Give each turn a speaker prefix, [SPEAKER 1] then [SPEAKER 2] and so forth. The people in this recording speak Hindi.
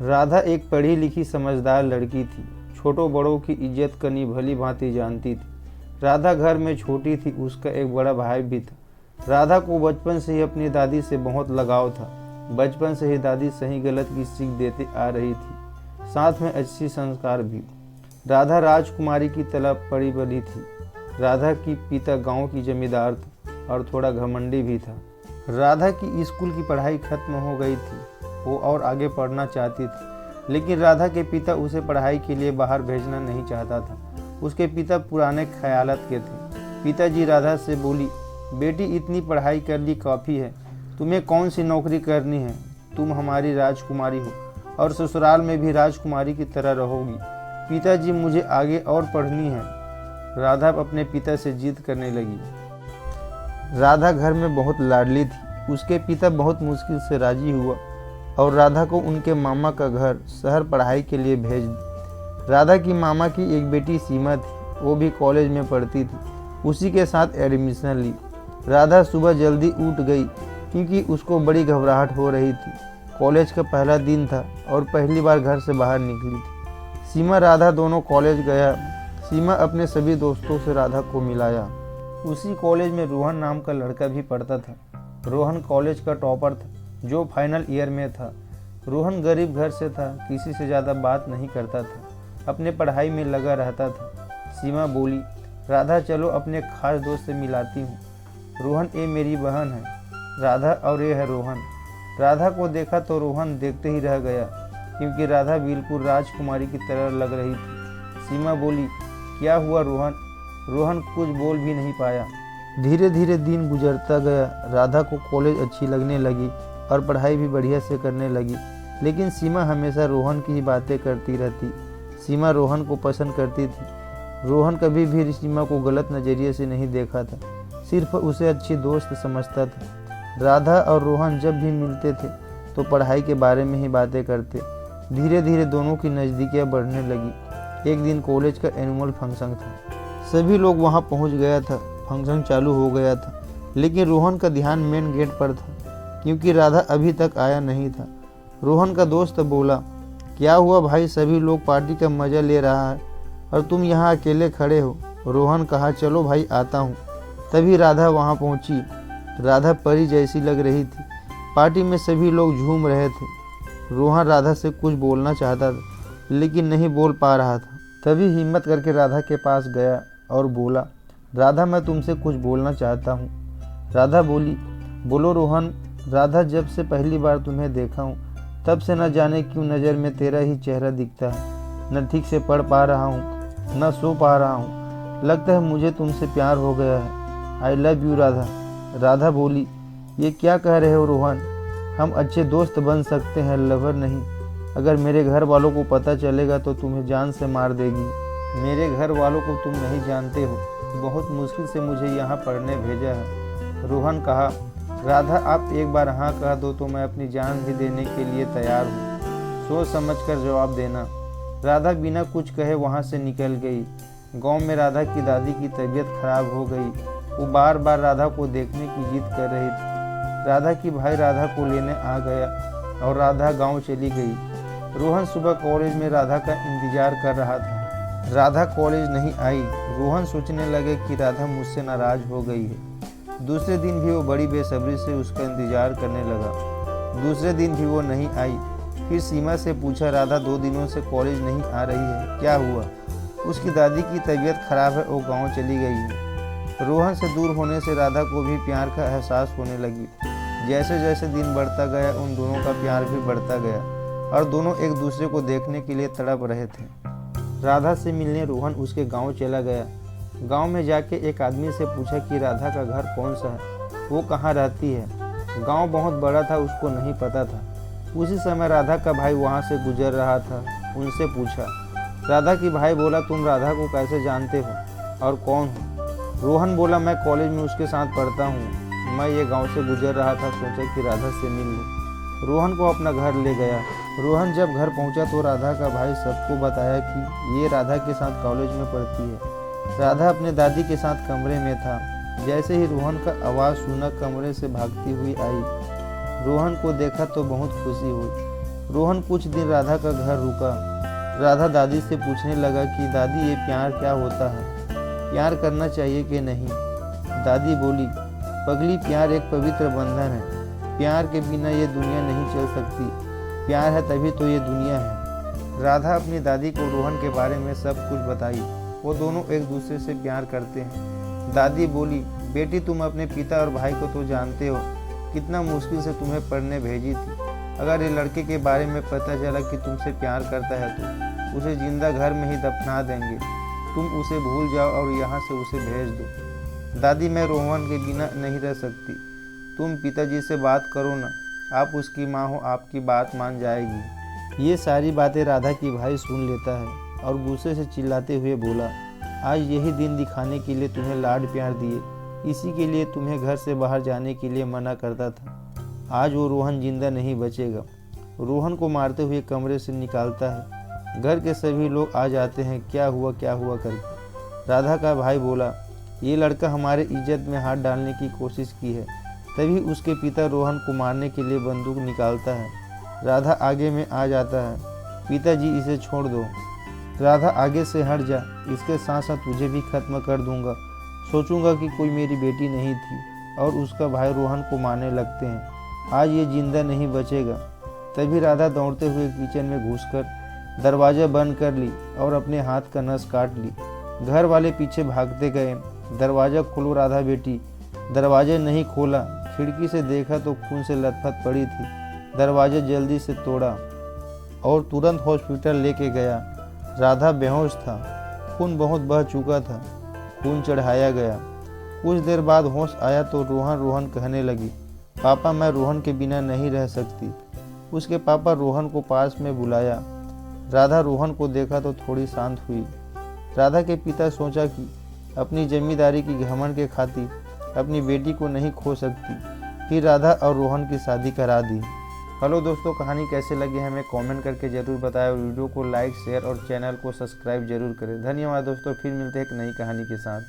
[SPEAKER 1] राधा एक पढ़ी लिखी समझदार लड़की थी। छोटों बड़ों की इज्जत करनी भली भांति जानती थी। राधा घर में छोटी थी, उसका एक बड़ा भाई भी था। राधा को बचपन से ही अपनी दादी से बहुत लगाव था। बचपन से ही दादी सही गलत की सीख देती आ रही थी, साथ में अच्छी संस्कार भी। राधा राजकुमारी की तलब पड़ी बड़ी थी। राधा की पिता गांव की जमींदार था और थोड़ा घमंडी भी था। राधा की स्कूल की पढ़ाई खत्म हो गई थी, वो और आगे पढ़ना चाहती थी, लेकिन राधा के पिता उसे पढ़ाई के लिए बाहर भेजना नहीं चाहता था। उसके पिता पुराने ख्यालात के थे। पिताजी राधा से बोली, बेटी इतनी पढ़ाई कर ली काफ़ी है, तुम्हें कौन सी नौकरी करनी है? तुम हमारी राजकुमारी हो और ससुराल में भी राजकुमारी की तरह रहोगी। पिताजी मुझे आगे और पढ़नी है। राधा अपने पिता से जिद करने लगी। राधा घर में बहुत लाडली थी। उसके पिता बहुत मुश्किल से राजी हुआ और राधा को उनके मामा का घर शहर पढ़ाई के लिए भेज दी। राधा की मामा की एक बेटी सीमा थी, वो भी कॉलेज में पढ़ती थी। उसी के साथ एडमिशन ली। राधा सुबह जल्दी उठ गई क्योंकि उसको बड़ी घबराहट हो रही थी। कॉलेज का पहला दिन था और पहली बार घर से बाहर निकली थी। सीमा राधा दोनों कॉलेज गया। सीमा अपने सभी दोस्तों से राधा को मिलाया। उसी कॉलेज में रोहन नाम का लड़का भी पढ़ता था। रोहन कॉलेज का टॉपर था, जो फाइनल ईयर में था। रोहन गरीब घर से था, किसी से ज़्यादा बात नहीं करता था, अपने पढ़ाई में लगा रहता था। सीमा बोली, राधा चलो अपने खास दोस्त से मिलाती हूँ। रोहन ये मेरी बहन है राधा और ये है रोहन। राधा को देखा तो रोहन देखते ही रह गया, क्योंकि राधा बिल्कुल राजकुमारी की तरह लग रही थी। सीमा बोली, क्या हुआ रोहन? रोहन कुछ बोल भी नहीं पाया। धीरे धीरे दिन गुजरता गया। राधा को कॉलेज अच्छी लगने लगी और पढ़ाई भी बढ़िया से करने लगी, लेकिन सीमा हमेशा रोहन की ही बातें करती रहती। सीमा रोहन को पसंद करती थी। रोहन कभी भी सीमा को गलत नज़रिए से नहीं देखा था, सिर्फ उसे अच्छी दोस्त समझता था। राधा और रोहन जब भी मिलते थे तो पढ़ाई के बारे में ही बातें करते। धीरे धीरे दोनों की नज़दीकियाँ बढ़ने लगी। एक दिन कॉलेज का एनुअल फंक्शन था। सभी लोग वहां पहुंच गया था। फंक्शन चालू हो गया था, लेकिन रोहन का ध्यान मेन गेट पर था, क्योंकि राधा अभी तक आया नहीं था। रोहन का दोस्त बोला, क्या हुआ भाई? सभी लोग पार्टी का मज़ा ले रहा है और तुम यहाँ अकेले खड़े हो। रोहन कहा, चलो भाई आता हूँ। तभी राधा वहाँ पहुँची। राधा परी जैसी लग रही थी। पार्टी में सभी लोग झूम रहे थे। रोहन राधा से कुछ बोलना चाहता था, लेकिन नहीं बोल पा रहा था। तभी हिम्मत करके राधा के पास गया और बोला, राधा मैं तुमसे कुछ बोलना चाहता हूँ। राधा बोली, बोलो रोहन। राधा जब से पहली बार तुम्हें देखा हूँ तब से न जाने क्यों नज़र में तेरा ही चेहरा दिखता है। न ठीक से पढ़ पा रहा हूँ, न सो पा रहा हूँ। लगता है मुझे तुमसे प्यार हो गया है। I love you Radha. Radha बोली, ये क्या कह रहे हो रोहन? हम अच्छे दोस्त बन सकते हैं, लवर नहीं। अगर मेरे घर वालों को पता चलेगा तो तुम्हें जान से मार देगी। मेरे घर वालों को तुम नहीं जानते हो, बहुत मुश्किल से मुझे यहाँ पढ़ने भेजा है। रोहन कहा, राधा आप एक बार हाँ कह दो तो मैं अपनी जान भी देने के लिए तैयार हूँ। सोच समझ कर जवाब देना। राधा बिना कुछ कहे वहाँ से निकल गई। गांव में राधा की दादी की तबीयत खराब हो गई। वो बार बार राधा को देखने की जिद कर रही थी। राधा की भाई राधा को लेने आ गया और राधा गाँव चली गई। रोहन सुबह कॉलेज में राधा का इंतजार कर रहा था। राधा कॉलेज नहीं आई। रोहन सोचने लगे कि राधा मुझसे नाराज हो गई है। दूसरे दिन भी वो बड़ी बेसब्री से उसका इंतजार करने लगा। दूसरे दिन भी वो नहीं आई। फिर सीमा से पूछा, राधा 2 दिनों से कॉलेज नहीं आ रही है, क्या हुआ? उसकी दादी की तबीयत खराब है, वो गाँव चली गई है। रोहन से दूर होने से राधा को भी प्यार का एहसास होने लगी। जैसे जैसे दिन बढ़ता गया उन दोनों का प्यार भी बढ़ता गया और दोनों एक दूसरे को देखने के लिए तड़प रहे थे। राधा से मिलने रोहन उसके गांव चला गया। गांव में जाके एक आदमी से पूछा कि राधा का घर कौन सा है, वो कहाँ रहती है। गांव बहुत बड़ा था, उसको नहीं पता था। उसी समय राधा का भाई वहां से गुजर रहा था। उनसे पूछा। राधा की भाई बोला, तुम राधा को कैसे जानते हो और कौन हो? रोहन बोला, मैं कॉलेज में उसके साथ पढ़ता हूँ। मैं ये गाँव से गुजर रहा था, सोचा कि राधा से मिल लूँ। रोहन को अपना घर ले गया। रोहन जब घर पहुंचा तो राधा का भाई सबको बताया कि ये राधा के साथ कॉलेज में पढ़ती है। राधा अपने दादी के साथ कमरे में था। जैसे ही रोहन का आवाज़ सुना कमरे से भागती हुई आई। रोहन को देखा तो बहुत खुशी हुई। रोहन कुछ दिन राधा का घर रुका। राधा दादी से पूछने लगा कि दादी, ये प्यार क्या होता है? प्यार करना चाहिए कि नहीं? दादी बोली, पगली, प्यार एक पवित्र बंधन है। प्यार के बिना ये दुनिया नहीं चल सकती। प्यार है तभी तो ये दुनिया है। राधा अपनी दादी को रोहन के बारे में सब कुछ बताई। वो दोनों एक दूसरे से प्यार करते हैं। दादी बोली, बेटी, तुम अपने पिता और भाई को तो जानते हो, कितना मुश्किल से तुम्हें पढ़ने भेजी थी। अगर ये लड़के के बारे में पता चला कि तुमसे प्यार करता है तो उसे जिंदा घर में ही दफना देंगे। तुम उसे भूल जाओ और यहाँ से उसे भेज दो। दादी, मैं रोहन के बिना नहीं रह सकती। तुम पिताजी से बात करो ना, आप उसकी माँ हो, आपकी बात मान जाएगी। ये सारी बातें राधा की भाई सुन लेता है और गुस्से से चिल्लाते हुए बोला, आज यही दिन दिखाने के लिए तुम्हें लाड प्यार दिए, इसी के लिए तुम्हें घर से बाहर जाने के लिए मना करता था। आज वो रोहन जिंदा नहीं बचेगा। रोहन को मारते हुए कमरे से निकालता है। घर के सभी लोग आ जाते हैं, क्या हुआ करके। राधा का भाई बोला, ये लड़का हमारे इज्जत में हाथ डालने की कोशिश की है। तभी उसके पिता रोहन को मारने के लिए बंदूक निकालता है। राधा आगे में आ जाता है, पिताजी, इसे छोड़ दो। राधा, आगे से हट जा, इसके साथ साथ तुझे भी खत्म कर दूंगा। सोचूंगा कि कोई मेरी बेटी नहीं थी। और उसका भाई रोहन को मारने लगते हैं। आज ये जिंदा नहीं बचेगा। तभी राधा दौड़ते हुए किचन में घुसकर दरवाज़ा बंद कर ली और अपने हाथ का नस काट ली। घर वाले पीछे भागते गए। दरवाज़ा खोलो राधा बेटी। दरवाज़ा नहीं खोला। खिड़की से देखा तो खून से लथपथ पड़ी थी। दरवाज़ा जल्दी से तोड़ा और तुरंत हॉस्पिटल लेके गया। राधा बेहोश था। खून बहुत बह चुका था। खून चढ़ाया गया। कुछ देर बाद होश आया तो रोहन रोहन कहने लगी, पापा, मैं रोहन के बिना नहीं रह सकती। उसके पापा रोहन को पास में बुलाया। राधा रोहन को देखा तो थोड़ी शांत हुई। राधा के पिता सोचा कि अपनी जमींदारी की घमंड के खातिर अपनी बेटी को नहीं खो सकती। फिर राधा और रोहन की शादी करा दी। हेलो दोस्तों, कहानी कैसे लगी हमें कमेंट करके ज़रूर बताएं। वीडियो को लाइक, शेयर और चैनल को सब्सक्राइब जरूर करें। धन्यवाद दोस्तों, फिर मिलते हैं एक नई कहानी के साथ।